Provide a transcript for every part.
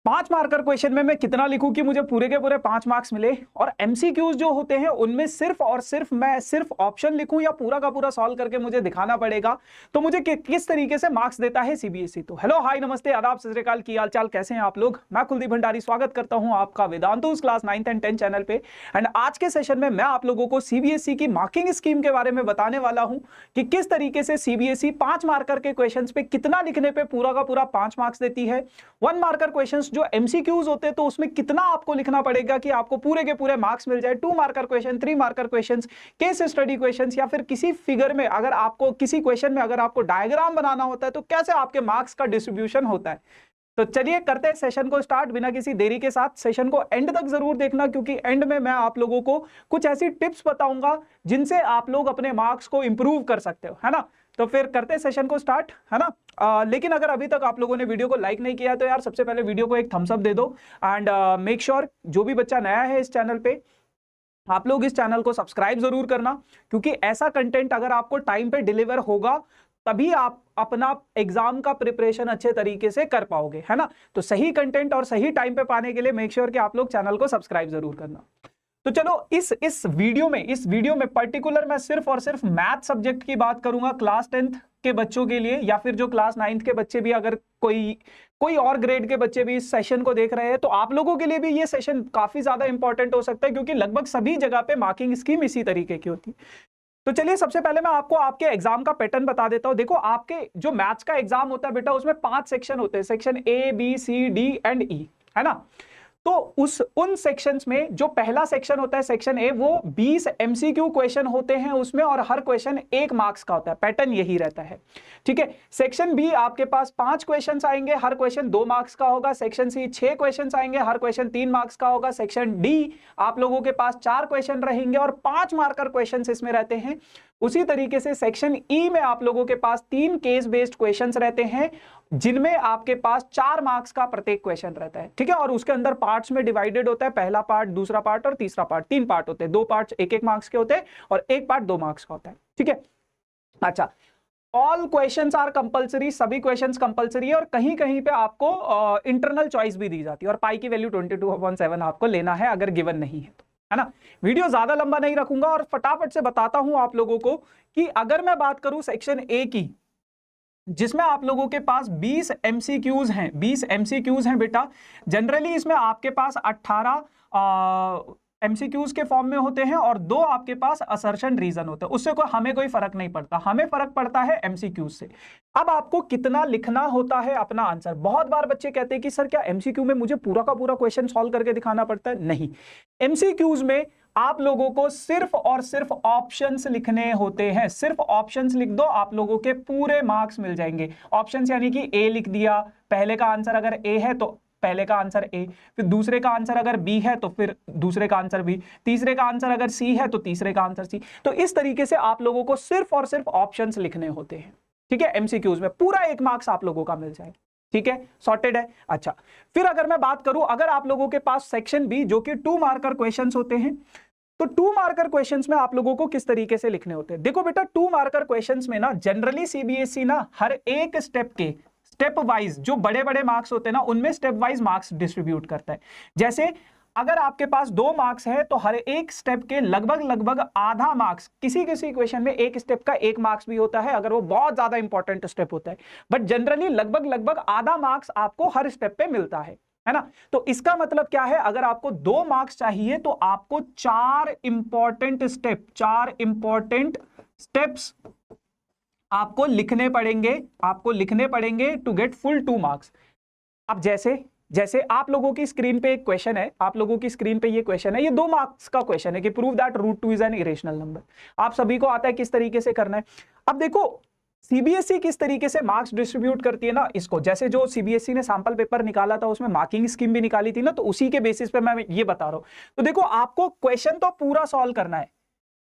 5 marker question में मैं कितना लिखूं कि मुझे पूरे के पूरे 5 मार्क्स मिले। और एमसीक्यूज जो होते हैं उनमें सिर्फ और सिर्फ मैं सिर्फ ऑप्शन लिखूं या पूरा का पूरा सॉल्व करके मुझे दिखाना पड़ेगा, तो मुझे किस तरीके से मार्क्स देता है सीबीएसई। तो हेलो हाय नमस्ते आदाब सत श्री अकाल, की हाल चाल, कैसे हैं आप लोग। मैं कुलदीप भंडारी स्वागत करता हूं आपका Vedantu class 9th and 10th channel पे। एंड आज के सेशन में मैं आप लोगों को सीबीएसई की मार्किंग स्कीम के बारे में बताने वाला हूं कि किस तरीके से सीबीएसई 5 मार्कर के क्वेश्चन पे कितना लिखने पे पूरा का पूरा 5 मार्क्स देती है। 1 मार्कर क्वेश्चन जो एमसीक्यूज होते हैं तो उसमें कितना आपको लिखना पड़ेगा कि आपको पूरे के पूरे मार्क्स मिल जाए। 2 marker question, 3 marker questions, case study questions, या फिर किसी फिगर में अगर आपको किसी क्वेश्चन में अगर आपको डायग्राम बनाना होता है तो कैसे आपके मार्क्स का डिस्ट्रीब्यूशन होता है। तो चलिए करते हैं सेशन को स्टार्ट बिना किसी देरी के साथ। सेशन को एंड तक जरूर देखना क्योंकि एंड में मैं आप लोगों को कुछ ऐसी टिप्स बताऊंगा जिनसे आप लोग अपने मार्क्स को इंप्रूव कर सकते हो, है ना। तो फिर करते हैं सेशन को स्टार्ट, है ना। लेकिन अगर अभी तक आप लोगों ने वीडियो को लाइक नहीं किया तो यार सबसे पहले वीडियो को एक थम्स अप दे दो। एंड मेक श्योर जो भी बच्चा नया है इस चैनल पे, आप लोग इस चैनल को सब्सक्राइब जरूर करना, क्योंकि ऐसा कंटेंट अगर आपको टाइम पे डिलीवर होगा तभी आप अपना एग्जाम का प्रिपरेशन अच्छे तरीके से कर पाओगे, है ना। तो सही कंटेंट और सही टाइम पे पाने के लिए मेक श्योर कि आप लोग चैनल को सब्सक्राइब जरूर करना। तो चलो इस वीडियो में पर्टिकुलर मैं सिर्फ और सिर्फ मैथ सब्जेक्ट की बात करूंगा क्लास 10th के बच्चों के लिए, या फिर जो क्लास 9th के बच्चे भी, अगर कोई और ग्रेड के बच्चे भी इस सेशन को देख रहे हैं तो आप लोगों के लिए भी ये सेशन काफी ज्यादा इंपॉर्टेंट हो सकता है, क्योंकि लगभग सभी जगह पे मार्किंग स्कीम इसी तरीके की होती है। तो चलिए सबसे पहले मैं आपको आपके एग्जाम का पैटर्न बता देता हूं। देखो आपके जो मैथ्स का एग्जाम होता है बेटा, उसमें 5 सेक्शन होते हैं, section A B C D and E, है ना। तो उन सेक्शंस में जो पहला सेक्शन होता है सेक्शन ए, वो 20 एमसीक्यू क्वेश्चन होते हैं उसमें, और हर क्वेश्चन 1 मार्क्स का होता है। पैटर्न यही रहता है, ठीक है। सेक्शन बी आपके पास 5 क्वेश्चंस आएंगे, हर क्वेश्चन 2 मार्क्स का होगा। सेक्शन सी 6 क्वेश्चंस आएंगे, हर क्वेश्चन 3 मार्क्स का होगा। सेक्शन डी आप लोगों के पास 4 क्वेश्चन रहेंगे और 5 मार्कर क्वेश्चन इसमें रहते हैं। उसी तरीके से सेक्शन ई में आप लोगों के पास 3 केस बेस्ड क्वेश्चंस रहते हैं, जिनमें आपके पास 4 मार्क्स का प्रत्येक क्वेश्चन रहता है, ठीक है। और उसके अंदर पार्ट्स में डिवाइडेड होता है, पहला पार्ट, दूसरा पार्ट और तीसरा पार्ट। 3 पार्ट होते हैं, 2 पार्ट्स 1-1 मार्क्स के होते हैं और 1 पार्ट 2 मार्क्स का होता है, ठीक है। अच्छा, ऑल क्वेश्चंस आर कंपलसरी, सभी क्वेश्चंस कंपलसरी है, और कहीं कहीं पे आपको इंटरनल चॉइस भी दी जाती है, और पाई की वैल्यू 22/7 आपको लेना है अगर गिवन नहीं है तो, है ना। वीडियो ज्यादा लंबा नहीं रखूंगा और फटाफट से बताता हूं आप लोगों को कि अगर मैं बात करूं सेक्शन ए की, जिसमें आप लोगों के पास 20 एमसीक्यूज हैं, 20 एमसीक्यूज हैं बेटा। जनरली इसमें आपके पास 18 एमसीक्यूज के फॉर्म में होते हैं और 2 आपके पास असर्शन रीजन होते हैं। उससे हमें कोई फर्क नहीं पड़ता, हमें फर्क पड़ता है एमसीक्यूज से। अब आपको कितना लिखना होता है अपना आंसर। बहुत बार बच्चे कहते हैं कि सर क्या एमसीक्यू में मुझे पूरा का पूरा क्वेश्चन सॉल्व करके दिखाना पड़ता है? नहीं, एमसीक्यूज में आप लोगों को सिर्फ और सिर्फ ऑप्शंस लिखने होते हैं। सिर्फ ऑप्शंस लिख दो, आप लोगों के पूरे मार्क्स मिल जाएंगे। ऑप्शंस यानी कि ए लिख दिया, पहले का आंसर अगर ए है तो पहले का आंसर ए, फिर दूसरे का आंसर अगर बी है तो फिर दूसरे का आंसर बी, तीसरे का आंसर अगर सी है तो तीसरे का आंसर सी। तो इस तरीके से आप लोगों को सिर्फ और सिर्फ ऑप्शंस लिखने होते हैं, ठीक है। एमसीक्यूज में पूरा 1 मार्क्स आप लोगों का मिल जाएगा, ठीक है, सॉर्टेड है। अच्छा, फिर अगर मैं बात करूं, अगर आप लोगों के पास सेक्शन बी जो कि 2 मार्कर क्वेश्चंस होते हैं, तो 2 मार्कर क्वेश्चंस में आप लोगों को किस तरीके से लिखने होते हैं। देखो बेटा, 2 मार्कर क्वेश्चंस में ना जनरली सीबीएसई ना हर एक स्टेप वाइज जो बड़े बड़े मार्क्स होते हैं ना, उनमें स्टेप वाइज मार्क्स डिस्ट्रीब्यूट करता है। जैसे अगर आपके पास 2 मार्क्स है तो हर एक स्टेप के लगभग आधा मार्क्स, किसी किसी क्वेश्चन में एक स्टेप का 1 मार्क्स भी होता है अगर वो बहुत ज्यादा इंपॉर्टेंट स्टेप होता है, बट जनरली लगभग आधा मार्क्स आपको हर स्टेप पे मिलता है ना। तो इसका मतलब क्या है, अगर आपको 2 मार्क्स चाहिए तो आपको 4 इंपॉर्टेंट स्टेप्स आपको लिखने पड़ेंगे टू गेट फुल 2 मार्क्स। अब जैसे आप लोगों की स्क्रीन पे एक क्वेश्चन है, ये क्वेश्चन है, ये 2 मार्क्स का क्वेश्चन है कि prove that √2 is an irrational number. आप सभी को आता है किस तरीके से करना है। अब देखो सीबीएसई किस तरीके से मार्क्स डिस्ट्रीब्यूट करती है ना इसको, जैसे जो सीबीएसई ने सैंपल पेपर निकाला था उसमें मार्किंग स्कीम भी निकाली थी ना, तो उसी के बेसिस पे मैं ये बता रहा हूं। तो देखो आपको क्वेश्चन तो पूरा सॉल्व करना है।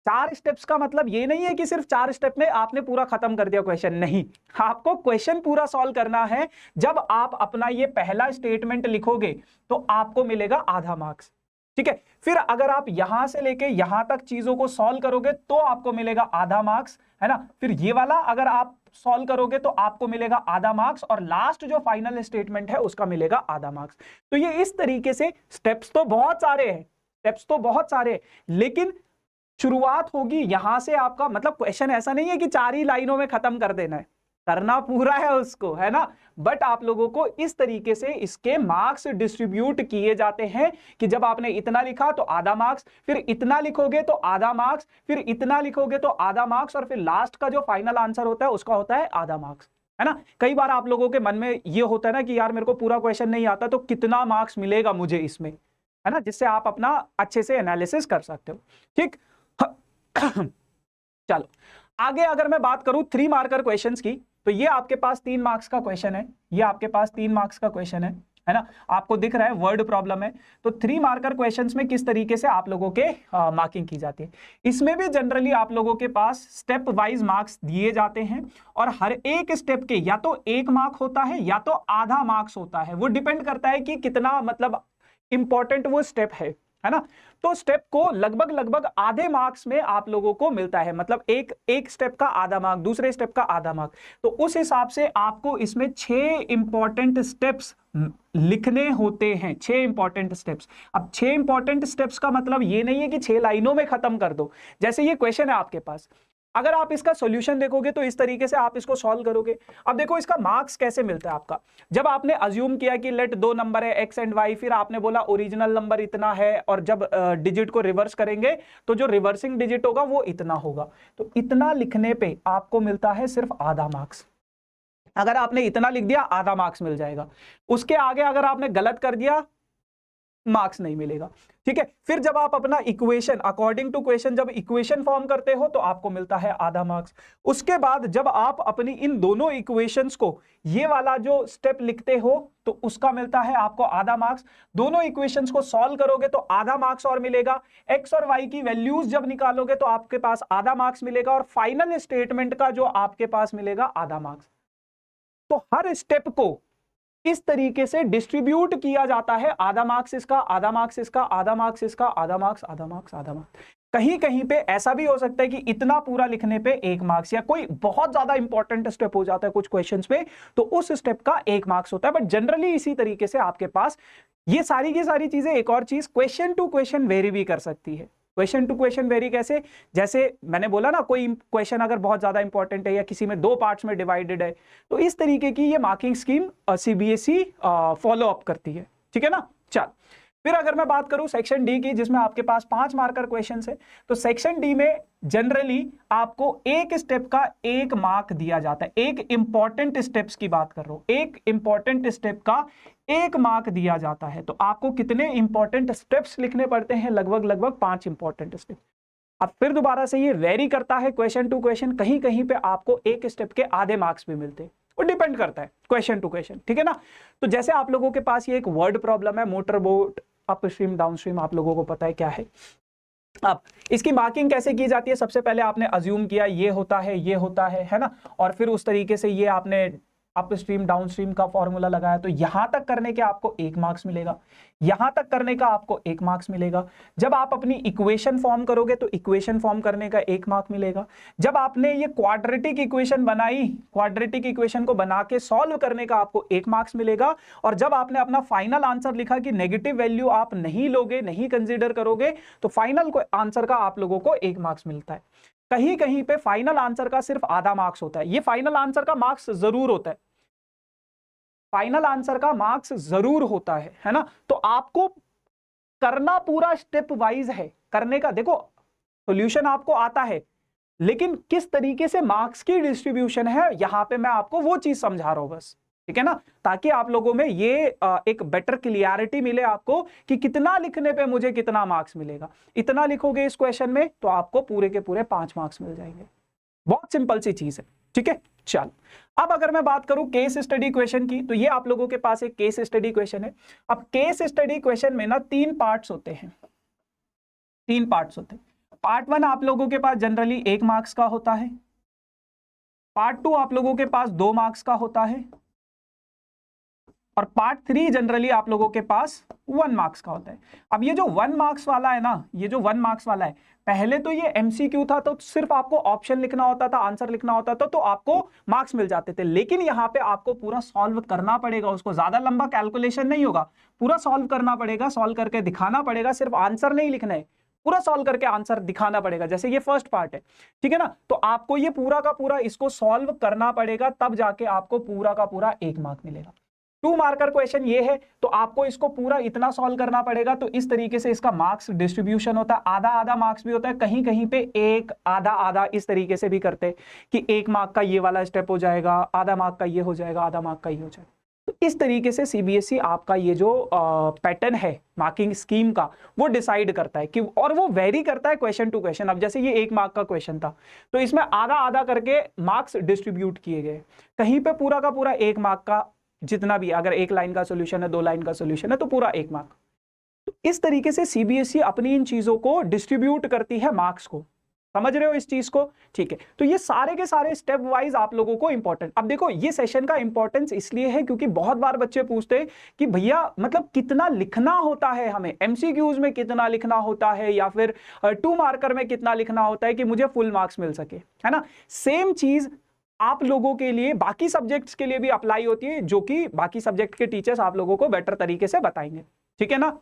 4 स्टेप्स का मतलब ये नहीं है कि सिर्फ 4 स्टेप में आपने पूरा खत्म कर दिया क्वेश्चन, नहीं, आपको क्वेश्चन पूरा सॉल्व करना है। जब आप अपना ये पहला स्टेटमेंट लिखोगे तो आपको मिलेगा आधा मार्क्स, ठीक है। फिर अगर आप यहां से लेके यहां तक चीजों को सॉल्व करोगे तो आपको मिलेगा आधा मार्क्स, है ना। फिर ये वाला अगर आप सॉल्व करोगे तो आपको मिलेगा आधा मार्क्स, और लास्ट जो फाइनल स्टेटमेंट है उसका मिलेगा आधा मार्क्स। तो ये इस तरीके से स्टेप्स तो बहुत सारे हैं, स्टेप्स तो बहुत सारे, लेकिन शुरुआत होगी यहां से आपका, मतलब क्वेश्चन ऐसा नहीं है कि 4 ही लाइनों में खत्म कर देना है, करना पूरा है उसको, है ना। बट आप लोगों को इस तरीके से इसके मार्क्स डिस्ट्रीब्यूट किए जाते हैं कि जब आपने इतना लिखा तो आधा मार्क्स, फिर इतना लिखोगे तो आधा मार्क्स, फिर इतना लिखोगे तो आधा मार्क्स, और फिर लास्ट का जो फाइनल आंसर होता है उसका होता है आधा मार्क्स, है ना। कई बार आप लोगों के मन में ये होता है ना कि यार मेरे को पूरा क्वेश्चन नहीं आता तो कितना मार्क्स मिलेगा मुझे इसमें, है ना, जिससे आप अपना अच्छे से एनालिसिस कर सकते हो। ठीक चलो आगे अगर मैं बात करूं 3 मार्कर क्वेश्चंस की, तो ये आपके पास 3 मार्क्स का क्वेश्चन है, ये आपके पास 3 मार्क्स का क्वेश्चन है ना। आपको दिख रहा है वर्ड प्रॉब्लम है। तो 3 मार्कर क्वेश्चंस में किस तरीके से आप लोगों के मार्किंग की जाती है, इसमें भी जनरली आप लोगों के पास स्टेप वाइज मार्क्स दिए जाते हैं, और हर एक स्टेप के या तो 1 मार्क होता है या तो आधा मार्क्स होता है, वो डिपेंड करता है कि कितना मतलब इंपॉर्टेंट वो स्टेप है ना। तो स्टेप को लगभग लगभग आधे मार्क्स में आप लोगों को मिलता है, मतलब एक स्टेप का आधा मार्क, दूसरे स्टेप का आधा मार्क। तो उस हिसाब से आपको इसमें 6 इंपॉर्टेंट स्टेप्स लिखने होते हैं, 6 इंपॉर्टेंट स्टेप्स। अब 6 इंपॉर्टेंट स्टेप्स का मतलब ये नहीं है कि 6 लाइनों में खत्म कर दो। जैसे ये क्वेश्चन है आपके पास, अगर आप इसका सॉल्यूशन देखोगे तो इस तरीके से आप इसको सॉल्व करोगे। अब देखो इसका मार्क्स कैसे मिलता है आपका, जब आपने अज्यूम किया कि लेट 2 नंबर है एक्स एंड वाई, फिर आपने बोला ओरिजिनल नंबर इतना है, और जब डिजिट को रिवर्स करेंगे तो जो रिवर्सिंग डिजिट होगा वो इतना होगा, तो इतना लिखने पे आपको मिलता है सिर्फ आधा मार्क्स। अगर आपने इतना लिख दिया आधा मार्क्स मिल जाएगा, उसके आगे अगर आपने गलत कर दिया मार्क्स नहीं मिलेगा। ठीक है। फिर जब आप अपना इक्वेशन अकॉर्डिंग टू क्वेश्चन जब इक्वेशन फॉर्म करते हो तो आपको मिलता है आधा मार्क्स। उसके बाद जब आप अपनी इन दोनों इक्वेशंस को ये वाला जो स्टेप लिखते हो तो उसका मिलता है आपको आधा मार्क्स। दोनों इक्वेशंस को सॉल्व करोगे तो आधा मार्क्स और मिलेगा। एक्स और वाई की वैल्यूज जब निकालोगे तो आपके पास आधा मार्क्स मिलेगा, और फाइनल स्टेटमेंट का जो आपके पास मिलेगा आधा मार्क्स। तो हर स्टेप को इस तरीके से डिस्ट्रीब्यूट किया जाता है, आधा मार्क्स इसका, आधा मार्क्स इसका, आधा मार्क्स इसका, आधा मार्क्स, आधा मार्क्स, आधा मार्क्स। कहीं कहीं पे ऐसा भी हो सकता है कि इतना पूरा लिखने पे 1 मार्क्स, या कोई बहुत ज्यादा इंपॉर्टेंट स्टेप हो जाता है कुछ क्वेश्चंस में तो उस स्टेप का 1 मार्क्स होता है। बट जनरली इसी तरीके से आपके पास ये सारी की सारी चीजें, एक और चीज क्वेश्चन टू क्वेश्चन वेरी भी कर सकती है। क्वेश्चन टू क्वेश्चन वेरी कैसे, जैसे मैंने बोला ना कोई क्वेश्चन अगर बहुत ज्यादा इंपॉर्टेंट है या किसी में 2 पार्ट्स में डिवाइडेड है, तो इस तरीके की ये marking scheme CBSE follow up करती है। ठीक है ना। चल फिर अगर मैं बात करूं सेक्शन डी की, जिसमें आपके पास 5 मार्कर क्वेश्चन है, तो सेक्शन डी में जनरली आपको एक स्टेप का 1 मार्क दिया जाता है। एक इंपॉर्टेंट स्टेप्स की बात कर रहा हूं, एक इंपॉर्टेंट स्टेप का 1 मार्क दिया जाता है। तो आपको कितने इंपॉर्टेंट स्टेप्स लिखने पड़ते हैं, लगभग लगभग 5 इंपॉर्टेंट स्टेप। अब फिर दोबारा से ये वेरी करता है क्वेश्चन टू क्वेश्चन, कहीं कहीं पे आपको एक स्टेप के आधे मार्क्स भी मिलते हैं, वो डिपेंड करता है क्वेश्चन टू क्वेश्चन। ठीक है ना। तो जैसे आप लोगों के पास ये एक वर्ड प्रॉब्लम है, मोटर बोट अपस्ट्रीम डाउनस्ट्रीम, आप लोगों को पता है क्या है। अब इसकी मार्किंग कैसे की जाती है, सबसे पहले आपने अज्यूम किया ये होता है, ये होता है ना, और फिर उस तरीके से ये आपने अपस्ट्रीम डाउनस्ट्रीम का फॉर्मूला लगाया, तो यहां तक करने के आपको 1 मार्क्स मिलेगा, यहां तक करने का आपको 1 मार्क्स मिलेगा। जब आप अपनी इक्वेशन फॉर्म करोगे तो इक्वेशन फॉर्म करने का 1 मार्क मिलेगा। जब आपने ये क्वाड्रेटिक इक्वेशन बनाई, क्वाड्रेटिक इक्वेशन को बना के सॉल्व करने का आपको 1 मार्क्स मिलेगा। और जब आपने अपना फाइनल आंसर लिखा कि नेगेटिव वैल्यू आप नहीं लोगे, नहीं कंसिडर करोगे, तो फाइनल आंसर का आप लोगों को 1 मार्क्स मिलता है। कहीं कहीं पे फाइनल आंसर का सिर्फ आधा मार्क्स होता है। ये फाइनल आंसर का मार्क्स जरूर होता है, फाइनल आंसर का मार्क्स जरूर होता है ना। तो आपको करना पूरा स्टेप वाइज है करने का। देखो सॉल्यूशन आपको आता है, लेकिन किस तरीके से मार्क्स की डिस्ट्रीब्यूशन है यहां पे मैं आपको वो चीज समझा रहा हूं बस। ठीक है ना, ताकि आप लोगों में ये एक बेटर क्लियरिटी मिले आपको कि कितना लिखने पे मुझे कितना मार्क्स मिलेगा। इतना लिखोगे इस क्वेश्चन में तो आपको पूरे के पूरे 5 मार्क्स मिल जाएंगे। बहुत सिंपल सी चीज है। ठीक है। चल अब अगर मैं बात करूं केस स्टडी क्वेश्चन की, तो ये आप लोगों के पास एक केस स्टडी क्वेश्चन है। अब केस स्टडी क्वेश्चन में ना 3 पार्ट्स होते हैं, 3 पार्ट्स होते हैं। पार्ट 1 आप लोगों के पास जनरली 1 मार्क्स का होता है, पार्ट 2 आप लोगों के पास 2 मार्क्स का होता है, और पार्ट 3 जनरली आप लोगों के पास 1 मार्क्स का होता है। अब ये जो 1 मार्क्स वाला है ना, ये जो 1 मार्क्स वाला है, पहले तो ये एमसीक्यू था तो सिर्फ आपको ऑप्शन लिखना होता था, आंसर लिखना होता था, तो आपको मार्क्स मिल जाते थे। लेकिन यहाँ पे आपको पूरा सॉल्व करना पड़ेगा, उसको ज्यादा लंबा कैलकुलेशन नहीं होगा, पूरा सॉल्व करना पड़ेगा, सॉल्व करके दिखाना पड़ेगा, सिर्फ आंसर नहीं लिखना है, पूरा सॉल्व करके आंसर दिखाना पड़ेगा। जैसे ये फर्स्ट पार्ट है, ठीक है ना, तो आपको ये पूरा का पूरा इसको सॉल्व करना पड़ेगा, तब जाके आपको पूरा का पूरा 1 मार्क मिलेगा। 2 मार्कर क्वेश्चन ये है, तो आपको इसको पूरा इतना सॉल्व करना पड़ेगा। तो इस तरीके से इसका मार्क्स डिस्ट्रीब्यूशन होता है, आधा आधा मार्क्स भी होता है, कहीं कहीं पे एक आधा आधा इस तरीके से भी करते हैं कि 1 मार्क का ये वाला स्टेप हो जाएगा, आधा मार्क का ये हो जाएगा, आधा मार्क का ये हो जाएगा। तो इस तरीके से सीबीएसई आपका ये जो पैटर्न है मार्किंग स्कीम का, वो डिसाइड करता है कि, और वो वेरी करता है क्वेश्चन टू क्वेश्चन। अब जैसे ये 1 मार्क का क्वेश्चन था, तो इसमें आधा आधा करके मार्क्स डिस्ट्रीब्यूट किए गए, कहीं पे पूरा का पूरा 1 मार्क का, जितना भी, अगर 1 लाइन का सोल्यूशन है, 2 लाइन का सोल्यूशन है, तो पूरा 1 मार्क। तो इस तरीके से सीबीएसई अपनी इन चीजों को डिस्ट्रीब्यूट करती है मार्क्स को। समझ रहे हो इस चीज को? ठीक है, तो ये सारे के सारे स्टेप वाइज आप लोगों को इंपॉर्टेंट। अब देखो, ये सेशन का इंपॉर्टेंस इसलिए है क्योंकि बहुत बार बच्चे पूछते हैं कि भैया मतलब कितना लिखना होता है, हमें एमसीक्यूज में कितना लिखना होता है, या फिर 2 मार्कर में कितना लिखना होता है कि मुझे फुल मार्क्स मिल सके, है ना। सेम चीज आप लोगों के लिए बाकी सब्जेक्ट्स के लिए भी अप्लाई होती है, जो कि बाकी सब्जेक्ट के टीचर्स आप लोगों को बेटर तरीके से बताएंगे, ठीक है ना।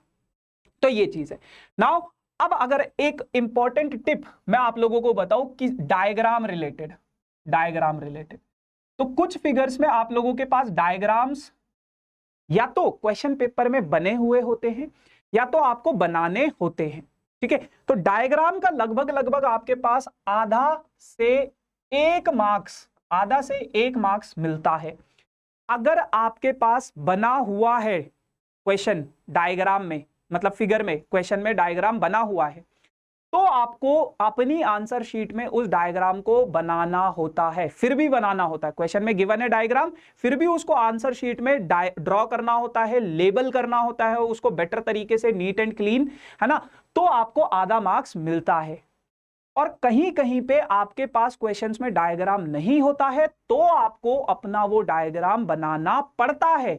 तो ये चीज है। नाउ अब अगर एक इंपॉर्टेंट टिप मैं आप लोगों को बताऊं कि डायग्राम रिलेटेड, तो कुछ फिगर्स में आप लोगों के पास डायग्राम्स या तो क्वेश्चन पेपर में बने हुए होते हैं या तो आपको बनाने होते हैं, ठीक है। तो डायग्राम का लगभग आपके पास आधा से 1 मार्क्स मिलता है। अगर आपके पास बना हुआ है क्वेश्चन डायग्राम में, मतलब फिगर में, क्वेश्चन में डायग्राम बना हुआ है, तो आपको अपनी आंसर शीट में उस डायग्राम को बनाना होता है, फिर भी बनाना होता है। क्वेश्चन में गिवन है डायग्राम, फिर भी उसको आंसर शीट में ड्रॉ करना होता है, लेबल करना होता है उसको बेटर तरीके से, नीट एंड क्लीन, है ना, तो आपको आधा मार्क्स मिलता है। और कहीं कहीं पे आपके पास क्वेश्चंस में डायग्राम नहीं होता है, तो आपको अपना वो डायग्राम बनाना पड़ता है,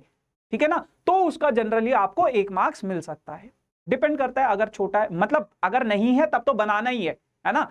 ठीक है ना, तो उसका जनरली आपको 1 मार्क्स मिल सकता है। डिपेंड करता है, अगर छोटा है, मतलब अगर नहीं है तब तो बनाना ही है ना,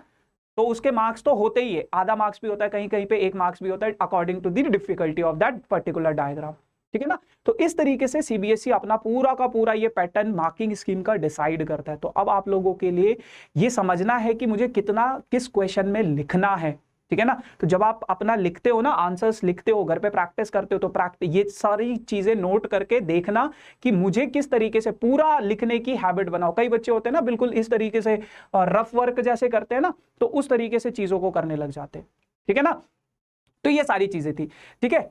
तो उसके मार्क्स तो होते ही है, आधा मार्क्स भी होता है, कहीं कहीं पे 1 मार्क्स भी होता है, according to the difficulty of that particular diagram, ठीक है ना। तो इस तरीके से सीबीएसई अपना पूरा का पूरा ये पैटर्न मार्किंग स्कीम का डिसाइड करता है। तो अब आप लोगों के लिए ये समझना है कि मुझे कितना किस क्वेश्चन में लिखना है, ठीक है ना। तो जब आप अपना लिखते हो ना, आंसर्स लिखते हो, घर पे प्रैक्टिस करते हो, तो ये सारी चीजें नोट करके देखना कि मुझे किस तरीके से पूरा लिखने की हैबिट बनाओ। कई बच्चे होते हैं ना बिल्कुल इस तरीके से रफ वर्क जैसे करते हैं ना, तो उस तरीके से चीजों को करने लग जाते हैं, ठीक है ना। तो ये सारी चीजें थी, ठीक है।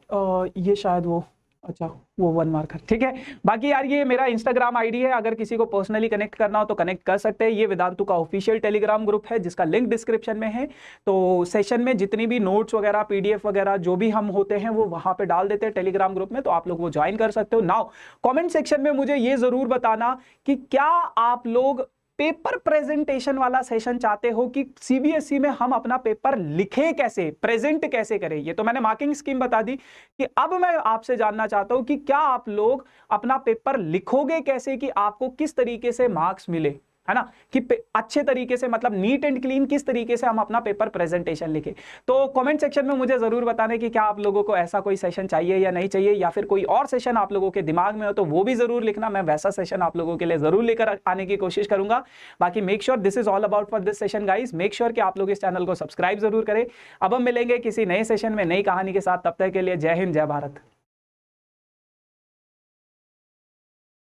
ये शायद वो, अच्छा वो 1 मार्कर, ठीक है। बाकी यार ये मेरा इंस्टाग्राम आईडी है, अगर किसी को पर्सनली कनेक्ट करना हो तो कनेक्ट कर सकते हैं। ये वेदांतु का ऑफिशियल टेलीग्राम ग्रुप है जिसका लिंक डिस्क्रिप्शन में है। तो सेशन में जितनी भी नोट्स वगैरह, पीडीएफ वगैरह जो भी हम होते हैं वो वहां पे डाल देते हैं टेलीग्राम ग्रुप में, तो आप लोग वो ज्वाइन कर सकते हो। नाउ कॉमेंट सेक्शन में मुझे ये जरूर बताना कि क्या आप लोग पेपर प्रेजेंटेशन वाला सेशन चाहते हो कि सीबीएसई में हम अपना पेपर लिखे कैसे, प्रेजेंट कैसे करें। ये तो मैंने मार्किंग स्कीम बता दी, कि अब मैं आपसे जानना चाहता हूं कि क्या आप लोग अपना पेपर लिखोगे कैसे, कि आपको किस तरीके से मार्क्स मिले, है ना, कि अच्छे तरीके से, मतलब नीट एंड क्लीन किस तरीके से हम अपना पेपर प्रेजेंटेशन लिखे। तो कमेंट सेक्शन में मुझे जरूर बताने कि क्या आप लोगों को ऐसा कोई सेशन चाहिए या नहीं चाहिए, या फिर कोई और सेशन आप लोगों के दिमाग में हो तो वो भी जरूर लिखना। मैं वैसा सेशन आप लोगों के लिए जरूर लेकर आने की कोशिश करूंगा। बाकी make sure this is all about for this session guys, make sure कि आप लोग इस चैनल को सब्सक्राइब जरूर करें। अब हम मिलेंगे किसी नए सेशन में नई कहानी के साथ, तब तक के लिए जय हिंद, जय भारत।